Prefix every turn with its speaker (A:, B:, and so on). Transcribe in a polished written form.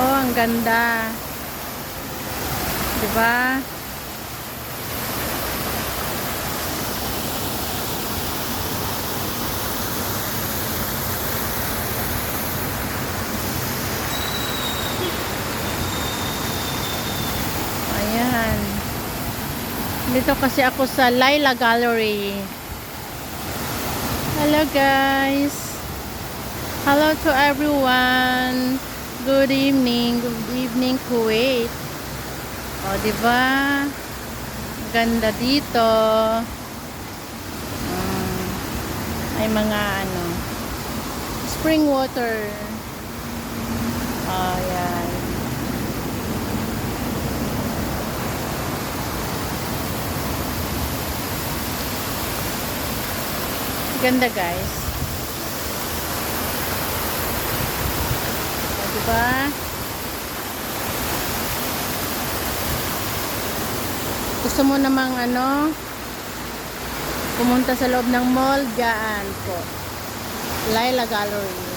A: Oh, ang ganda. 'Di ba? Ayan. Dito kasi ako sa Laila Gallery. Hello guys. Hello to everyone. Good evening. Good evening Kuwait. Oh, 'di ba? Ganda dito. Ay mga spring water. Ayan. Ganda guys. O, diba? Gusto mo namang pumunta sa loob ng mall, diyan po. Laila Gallery.